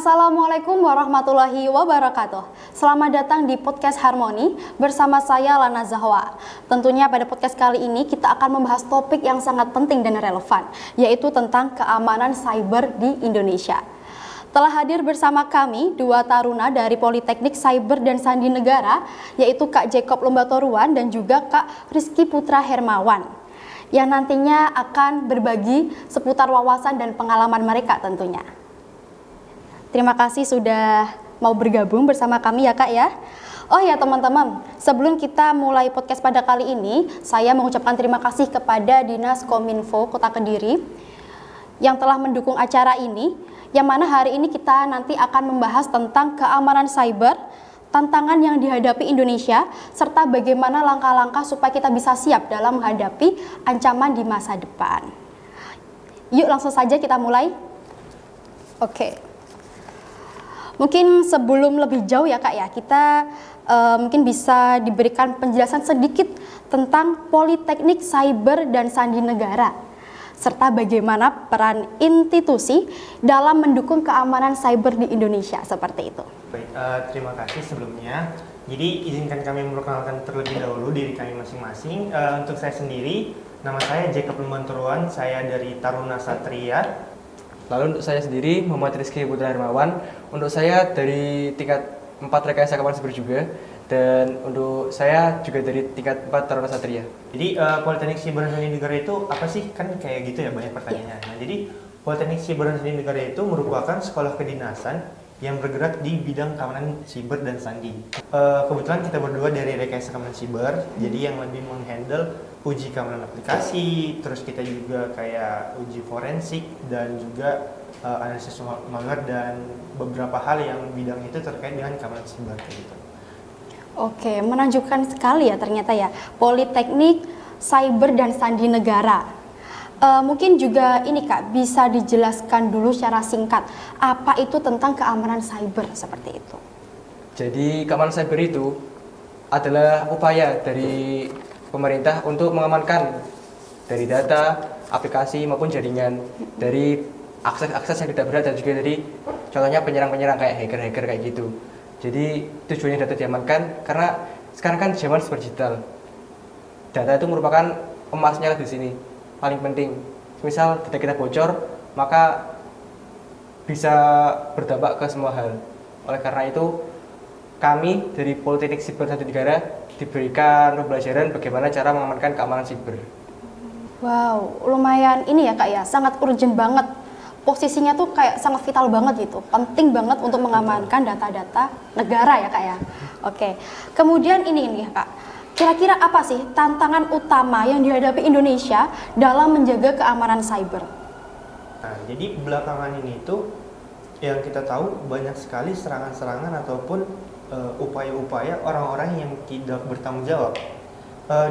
Assalamualaikum warahmatullahi wabarakatuh. Selamat datang di podcast Harmoni bersama saya Lana Zahwa. Tentunya pada podcast kali ini kita akan membahas topik yang sangat penting dan relevan, yaitu tentang keamanan cyber di Indonesia. Telah hadir bersama kami dua taruna dari Politeknik Cyber dan Sandi Negara, yaitu Kak Jacob Lombatoruan dan juga Kak Rizky Putra Hermawan, yang nantinya akan berbagi seputar wawasan dan pengalaman mereka tentunya. Terima kasih sudah mau bergabung bersama kami ya Kak ya. Oh ya teman-teman, sebelum kita mulai podcast pada kali ini, saya mengucapkan terima kasih kepada Dinas Kominfo Kota Kediri yang telah mendukung acara ini, yang mana hari ini kita nanti akan membahas tentang keamanan cyber, tantangan yang dihadapi Indonesia, serta bagaimana langkah-langkah supaya kita bisa siap dalam menghadapi ancaman di masa depan. Yuk langsung saja kita mulai. Oke. Mungkin sebelum lebih jauh ya Kak ya, kita mungkin bisa diberikan penjelasan sedikit tentang Politeknik Cyber dan Sandi Negara, serta bagaimana peran institusi dalam mendukung keamanan cyber di Indonesia, seperti itu. Baik, terima kasih sebelumnya. Jadi izinkan kami memperkenalkan terlebih dahulu diri kami masing-masing. Untuk saya sendiri, nama saya Jacob Lombatoruan, saya dari Taruna Satria. Lalu untuk saya sendiri, Muhammad Rizky Putra Hermawan. Untuk saya dari tingkat 4 Rekayasa Keamanan Siber juga. Dan untuk saya juga dari tingkat 4 Taruna Satria. Jadi Politeknik Cyber dan Sandi Negara itu apa sih? Kan kayak gitu ya banyak pertanyaannya. Nah, jadi Politeknik Cyber dan Sandi Negara itu merupakan sekolah kedinasan yang bergerak di bidang keamanan siber dan sandi. Kebetulan kita berdua dari Rekayasa Keamanan Siber, jadi yang lebih menghandle uji keamanan aplikasi, terus kita juga kayak uji forensik dan juga analisis malware dan beberapa hal yang bidang itu terkait dengan keamanan siber kayak gitu. Oke, menunjukkan sekali ya ternyata ya, Politeknik Cyber dan Sandi Negara. Mungkin juga ini Kak, bisa dijelaskan dulu secara singkat, apa itu tentang keamanan cyber seperti itu? Jadi keamanan cyber itu adalah upaya dari pemerintah untuk mengamankan dari data, aplikasi maupun jaringan, dari akses-akses yang tidak berat dan juga dari contohnya penyerang-penyerang kayak hacker-hacker kayak gitu. Jadi tujuannya data diamankan karena sekarang kan zaman super digital. Data itu merupakan emasnya di sini, paling penting. Misal data kita bocor, maka bisa berdampak ke semua hal. Oleh karena itu, kami dari Politeknik Cyber Sandi Negara diberikan pembelajaran bagaimana cara mengamankan keamanan siber. Wow, lumayan ini ya Kak ya, sangat urgent banget. Posisinya tuh kayak sangat vital banget gitu, penting banget untuk mengamankan data-data negara ya Kak ya. Oke, kemudian ini ya Kak, kira-kira apa sih tantangan utama yang dihadapi Indonesia dalam menjaga keamanan cyber? Nah, jadi belakangan ini tuh yang kita tahu banyak sekali serangan-serangan ataupun upaya-upaya orang-orang yang tidak bertanggung jawab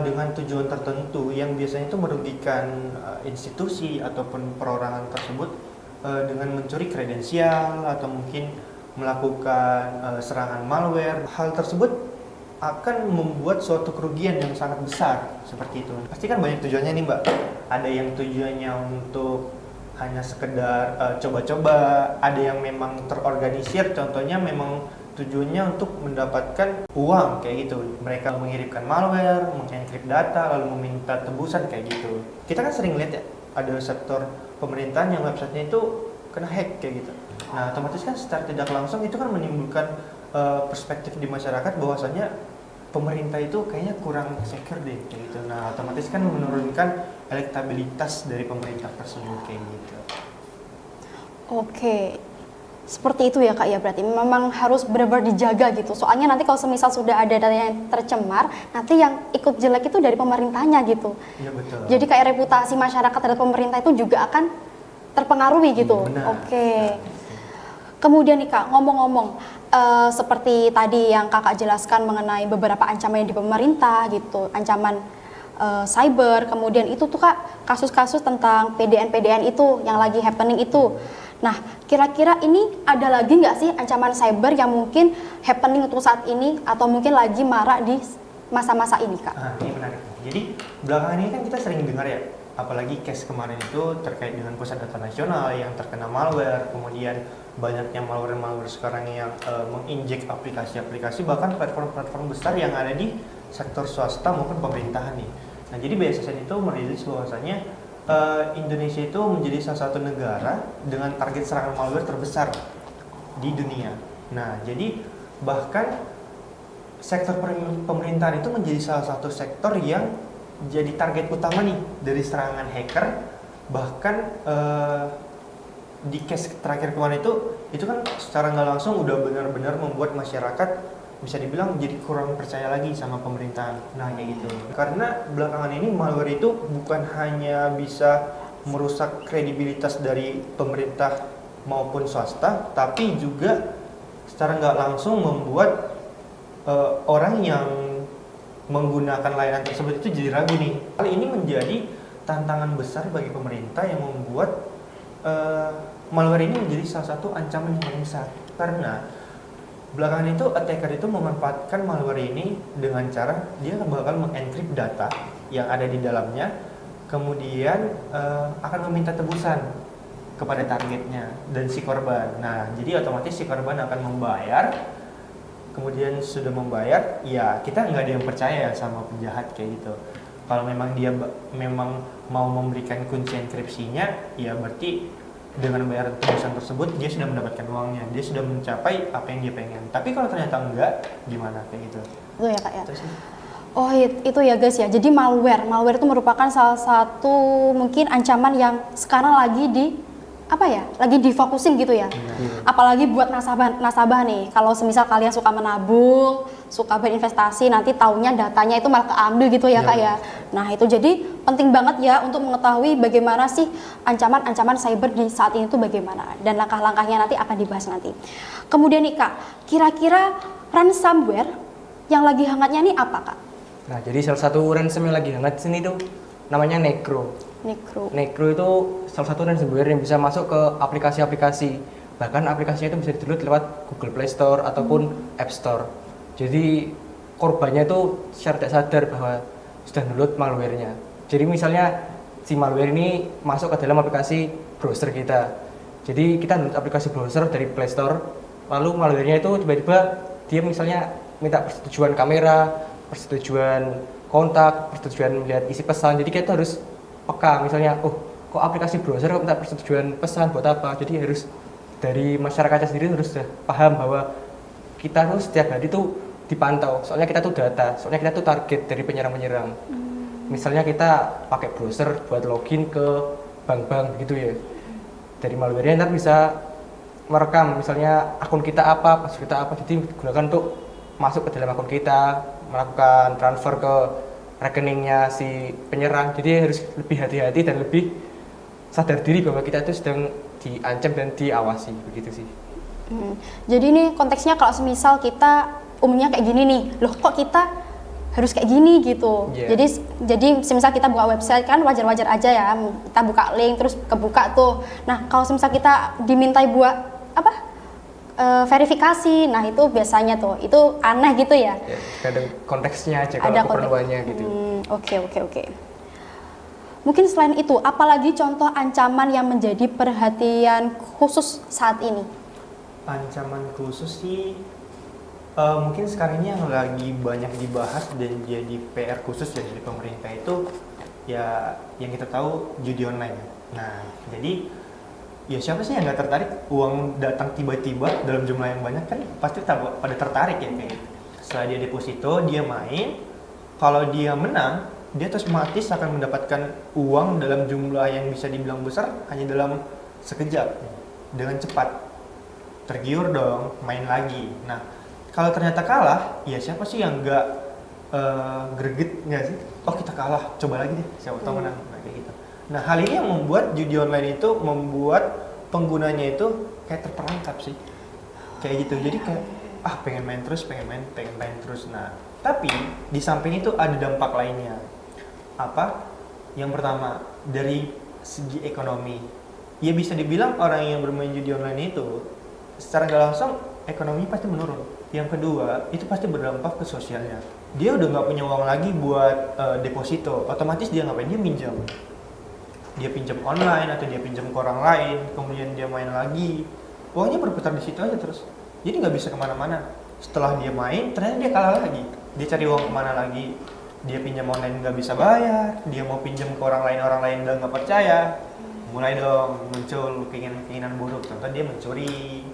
dengan tujuan tertentu yang biasanya itu merugikan institusi ataupun perorangan tersebut dengan mencuri kredensial atau mungkin melakukan serangan malware. Hal tersebut akan membuat suatu kerugian yang sangat besar seperti itu. Pasti kan banyak tujuannya nih Mbak. Ada yang tujuannya untuk hanya sekedar coba-coba, ada yang memang terorganisir, contohnya memang tujuannya untuk mendapatkan uang kayak gitu. Mereka mengirimkan malware, mengenkrip data, lalu meminta tebusan kayak gitu. Kita kan sering lihat ya, ada sektor pemerintahan yang websitenya itu kena hack kayak gitu. Nah, otomatis kan secara tidak langsung itu kan menimbulkan perspektif di masyarakat bahwasanya pemerintah itu kayaknya kurang secure deh kayak gitu. Nah, otomatis kan menurunkan elektabilitas dari pemerintah tersebut kayak gitu. Oke, seperti itu ya Kak ya, berarti memang harus benar-benar dijaga gitu. Soalnya nanti kalau semisal sudah ada data yang tercemar, nanti yang ikut jelek itu dari pemerintahnya gitu. Iya betul. Jadi kayak reputasi masyarakat terhadap pemerintah itu juga akan terpengaruhi gitu. Benar. Oke. Kemudian nih Kak, ngomong-ngomong, seperti tadi yang Kakak jelaskan mengenai beberapa ancaman di pemerintah gitu, ancaman cyber, kemudian itu tuh Kak, kasus-kasus tentang PDN-PDN itu yang lagi happening itu. Nah, kira-kira ini ada lagi nggak sih ancaman cyber yang mungkin happening untuk saat ini atau mungkin lagi marak di masa-masa ini Kak? Ini menarik. Jadi belakangan ini kan kita sering dengar ya, apalagi case kemarin itu terkait dengan pusat data nasional yang terkena malware, kemudian banyaknya malware sekarang yang menginjek aplikasi-aplikasi bahkan platform-platform besar yang ada di sektor swasta maupun pemerintahan nih. Nah, jadi BSSN itu merilis bahwasanya Indonesia itu menjadi salah satu negara dengan target serangan malware terbesar di dunia. Nah, jadi bahkan sektor pemerintahan itu menjadi salah satu sektor yang jadi target utama nih dari serangan hacker. Bahkan di case terakhir kemarin itu kan secara nggak langsung udah benar-benar membuat masyarakat bisa dibilang jadi kurang percaya lagi sama pemerintahan. Nah, kayak gitu. Karena belakangan ini malware itu bukan hanya bisa merusak kredibilitas dari pemerintah maupun swasta, tapi juga secara nggak langsung membuat orang yang menggunakan layanan tersebut itu jadi ragu nih. Hal ini menjadi tantangan besar bagi pemerintah yang membuat malware ini menjadi salah satu ancaman yang paling besar. Karena belakangan itu attacker itu memanfaatkan malware ini dengan cara dia bakal mengencrypt data yang ada di dalamnya, kemudian akan meminta tebusan kepada targetnya dan si korban. Nah, jadi otomatis si korban akan membayar. Kemudian sudah membayar, ya kita nggak ada yang percaya sama penjahat kayak gitu. Kalau memang dia memang mau memberikan kunci enkripsinya, ya berarti dengan bayar tebusan tersebut dia sudah mendapatkan uangnya, dia sudah mencapai apa yang dia pengen. Tapi kalau ternyata enggak, gimana kayak gitu? Itu ya Kak ya. Terus, Oh itu ya guys ya. Jadi malware itu merupakan salah satu mungkin ancaman yang sekarang lagi difokusin gitu ya. Apalagi buat nasabah nih. Kalau semisal kalian suka menabung, suka berinvestasi, nanti taunya datanya itu malah keambil gitu ya Kak ya. Nah, itu jadi penting banget ya untuk mengetahui bagaimana sih ancaman-ancaman cyber di saat ini tuh bagaimana, dan langkah-langkahnya nanti akan dibahas nanti. Kemudian nih Kak, kira-kira ransomware yang lagi hangatnya nih apa Kak? Nah, jadi salah satu ransom yang lagi hangat di sini tuh namanya Necro. Necro itu salah satu ransomware yang bisa masuk ke aplikasi-aplikasi. Bahkan aplikasinya itu bisa di-download lewat Google Play Store ataupun App Store. Jadi korbannya itu secara tidak sadar bahwa sudah download malware-nya. Jadi misalnya si malware ini masuk ke dalam aplikasi browser kita. Jadi kita download aplikasi browser dari Play Store, lalu malware-nya itu tiba-tiba dia misalnya minta persetujuan kamera, persetujuan kontak, persetujuan melihat isi pesan. Jadi kita harus peka, misalnya, kok aplikasi browser kok minta persetujuan pesan buat apa? Jadi harus dari masyarakatnya sendiri harus sudah paham bahwa kita harus setiap hari itu dipantau. Soalnya kita tuh data, soalnya kita tuh target dari penyerang-penyerang. Misalnya kita pakai browser buat login ke bank-bank gitu ya. Dari malware-nya ntar bisa merekam misalnya akun kita apa, password kita apa. Jadi digunakan untuk masuk ke dalam akun kita, melakukan transfer ke rekeningnya si penyerang. Jadi harus lebih hati-hati dan lebih sadar diri bahwa kita itu sedang diancam dan diawasi, begitu sih. Jadi ini konteksnya kalau semisal kita umumnya kayak gini nih, loh kok kita harus kayak gini gitu. Jadi semisal kita buka website kan wajar-wajar aja ya, kita buka link terus kebuka tuh. Nah, kalau semisal kita dimintai buat verifikasi, nah itu biasanya tuh itu aneh gitu ya. Kadang konteksnya aja kalau keperluannya gitu. Oke. Mungkin selain itu, apalagi contoh ancaman yang menjadi perhatian khusus saat ini? Ancaman khusus sih mungkin sekarang ini yang lagi banyak dibahas dan jadi PR khusus ya dari pemerintah itu ya yang kita tahu judi online. Nah, jadi ya siapa sih yang nggak tertarik uang datang tiba-tiba dalam jumlah yang banyak, kan pasti pada tertarik ya kayak gitu. Setelah dia deposito, dia main, kalau dia menang, dia otomatis akan mendapatkan uang dalam jumlah yang bisa dibilang besar hanya dalam sekejap, dengan cepat. Tergiur dong, main lagi. Nah, kalau ternyata kalah, ya siapa sih yang nggak greget nggak sih? Oh kita kalah, coba lagi deh, siapa tahu menang, nah, kayak gitu. Nah, hal ini yang membuat judi online itu membuat penggunanya itu kayak terperangkap sih. Kayak gitu. Jadi kayak pengen main terus. Nah, tapi di samping itu ada dampak lainnya. Apa? Yang pertama, dari segi ekonomi. Ya bisa dibilang orang yang bermain judi online itu secara nggak langsung ekonomi pasti menurun. Yang kedua, itu pasti berdampak ke sosialnya. Dia udah nggak punya uang lagi buat deposito, otomatis dia ngapain? Dia minjam. dia pinjam online atau dia pinjam ke orang lain, kemudian dia main lagi, uangnya berputar di situ aja terus. Jadi nggak bisa kemana-mana. Setelah dia main, ternyata dia kalah lagi. Dia cari uang kemana lagi? Dia pinjam online nggak bisa bayar, dia mau pinjam ke orang lain udah nggak percaya. Mulai dong muncul keinginan buruk. Contoh dia mencuri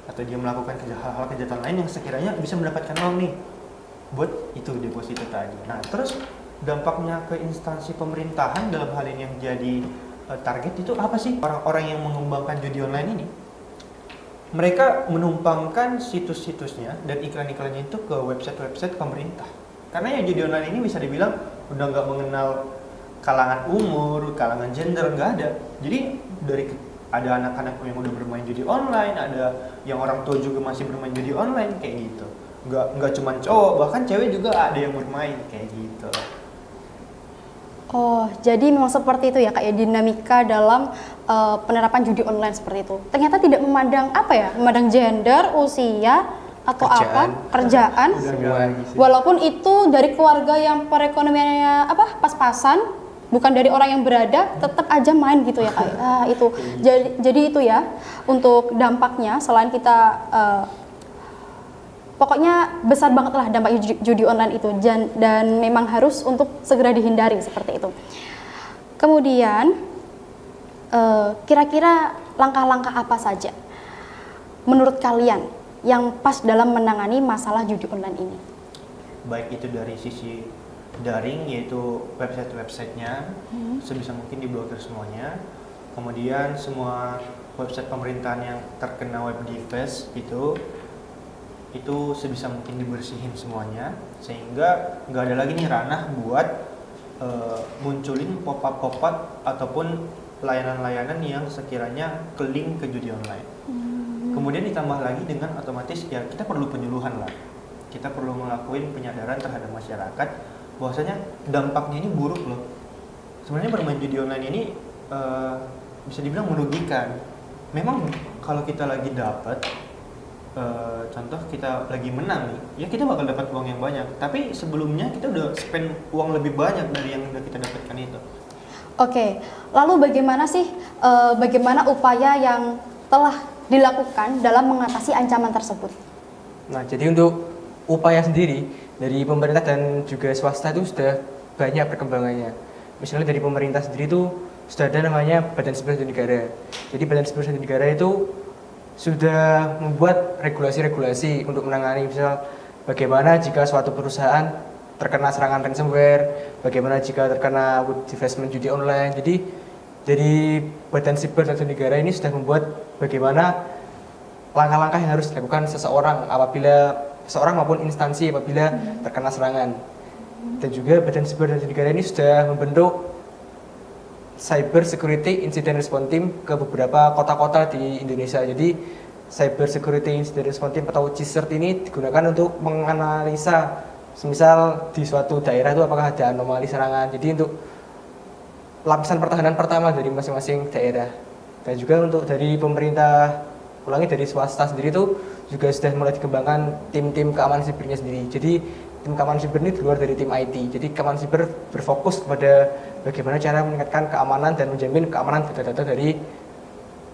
atau dia melakukan hal-hal kejahatan lain yang sekiranya bisa mendapatkan uang nih buat itu deposito tadi. Nah terus dampaknya ke instansi pemerintahan dalam hal ini yang jadi target itu apa sih? Orang-orang yang mengembangkan judi online ini, mereka menumpangkan situs-situsnya dan iklan-iklannya itu ke website-website pemerintah. Karena ya judi online ini bisa dibilang udah nggak mengenal kalangan umur, kalangan gender, nggak ada. Jadi ada anak-anak yang udah bermain judi online, ada yang orang tua juga masih bermain judi online kayak gitu. Nggak cuma cowok, bahkan cewek juga ada yang bermain kayak gitu. Oh, jadi memang seperti itu ya Kak ya, dinamika dalam penerapan judi online seperti itu. Ternyata tidak memandang memandang gender, usia, atau kerjaan. Walaupun itu dari keluarga yang perekonomiannya pas-pasan, bukan dari orang yang berada, tetap aja main gitu ya Kak. Itu. Jadi itu ya untuk dampaknya, selain kita pokoknya besar banget lah dampak judi online itu, dan memang harus untuk segera dihindari seperti itu. Kemudian kira-kira langkah-langkah apa saja menurut kalian yang pas dalam menangani masalah judi online ini? Baik itu dari sisi daring, yaitu website-websitenya sebisa mungkin diblokir semuanya. Kemudian semua website pemerintahan yang terkena web device itu sebisa mungkin dibersihin semuanya, sehingga nggak ada lagi nih ranah buat munculin pop-up ataupun layanan-layanan yang sekiranya ke link ke judi online. Kemudian ditambah lagi dengan otomatis ya kita perlu penyuluhan lah, kita perlu ngelakuin penyadaran terhadap masyarakat bahwasanya dampaknya ini buruk loh. Sebenarnya bermain judi online ini bisa dibilang merugikan. Memang kalau kita lagi dapat contoh kita lagi menang nih, ya kita bakal dapat uang yang banyak. Tapi sebelumnya kita udah spend uang lebih banyak dari yang udah kita dapatkan itu. Oke, lalu bagaimana upaya yang telah dilakukan dalam mengatasi ancaman tersebut? Nah, jadi untuk upaya sendiri dari pemerintah dan juga swasta itu sudah banyak perkembangannya. Misalnya dari pemerintah sendiri itu sudah ada namanya Badan Siber Satu Negara. Jadi Badan Siber Satu Negara itu sudah membuat regulasi-regulasi untuk menangani, misal bagaimana jika suatu perusahaan terkena serangan ransomware, bagaimana jika terkena divestment judi online. Jadi dari Badan Siber Satu Negara ini sudah membuat bagaimana langkah-langkah yang harus dilakukan seseorang maupun instansi apabila terkena serangan. Dan juga Badan Siber Satu Negara ini sudah membentuk Cyber Security Incident Response Team ke beberapa kota-kota di Indonesia. Jadi Cyber Security Incident Response Team atau CSIRT ini digunakan untuk menganalisa semisal di suatu daerah itu apakah ada anomali serangan. Jadi untuk lapisan pertahanan pertama dari masing-masing daerah. Dan juga untuk dari pemerintah, dari swasta sendiri itu juga sudah mulai dikembangkan tim-tim keamanan sibernya sendiri. Jadi tim keamanan siber ini di luar dari tim IT. Jadi keamanan siber berfokus kepada bagaimana cara meningkatkan keamanan dan menjamin keamanan data-data dari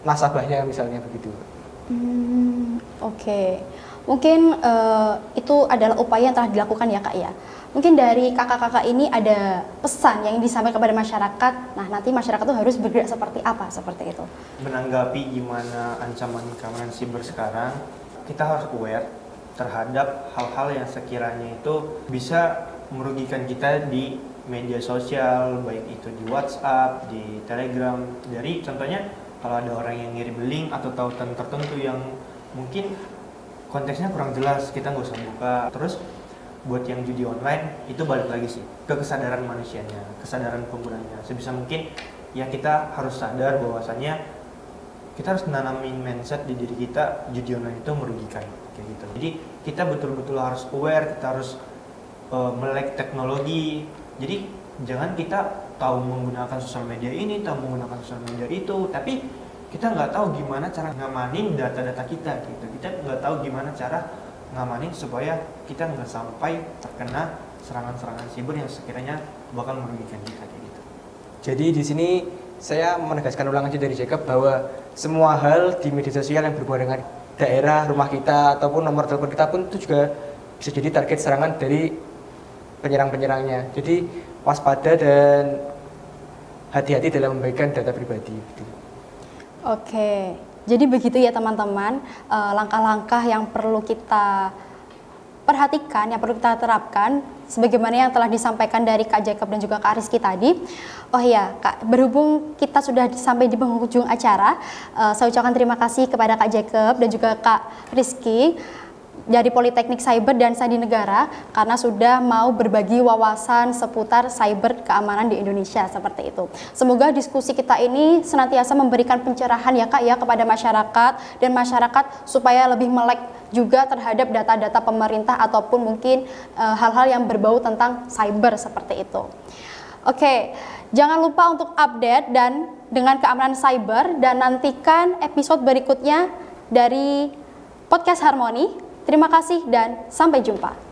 nasabahnya misalnya begitu. Oke. Mungkin itu adalah upaya yang telah dilakukan ya Kak ya. Mungkin dari kakak-kakak ini ada pesan yang disampaikan kepada masyarakat. Nah, nanti masyarakat itu harus bergerak seperti apa seperti itu. Menanggapi gimana ancaman keamanan siber sekarang, kita harus aware terhadap hal-hal yang sekiranya itu bisa merugikan kita di media sosial, baik itu di WhatsApp, di Telegram. Dari contohnya kalau ada orang yang ngirim link atau tautan tertentu yang mungkin konteksnya kurang jelas, kita nggak usah buka. Terus buat yang judi online itu balik lagi sih ke kesadaran manusianya, kesadaran penggunanya. Sebisa mungkin ya kita harus sadar bahwasannya kita harus menanamin mindset di diri kita, judi online itu merugikan kayak gitu. Jadi kita betul-betul harus aware, kita harus melek teknologi. Jadi jangan kita tahu menggunakan sosial media ini, tahu menggunakan sosial media itu, tapi kita nggak tahu gimana cara ngamanin data-data kita gitu. Kita nggak tahu gimana cara ngamanin supaya kita nggak sampai terkena serangan-serangan siber yang sekiranya bakal merugikan kita kayak gitu. Jadi di sini saya menegaskan ulang aja dari Jacob bahwa semua hal di media sosial yang berhubungan dengan daerah, rumah kita, ataupun nomor telepon kita pun itu juga bisa jadi target serangan dari penyerang-penyerangnya. Jadi waspada dan hati-hati dalam membagikan data pribadi. Gitu. Oke, jadi begitu ya teman-teman, langkah-langkah yang perlu kita perhatikan, yang perlu kita terapkan, sebagaimana yang telah disampaikan dari Kak Jacob dan juga Kak Rizky tadi. Oh iya, Kak, berhubung kita sudah sampai di penghujung acara, saya ucapkan terima kasih kepada Kak Jacob dan juga Kak Rizky dari Politeknik Cyber dan Sandi Negara karena sudah mau berbagi wawasan seputar cyber keamanan di Indonesia seperti itu. Semoga diskusi kita ini senantiasa memberikan pencerahan ya Kak ya kepada masyarakat dan masyarakat supaya lebih melek juga terhadap data-data pemerintah ataupun mungkin hal-hal yang berbau tentang cyber seperti itu. Oke, jangan lupa untuk update dan dengan keamanan cyber dan nantikan episode berikutnya dari Podcast Harmoni. Terima kasih dan sampai jumpa.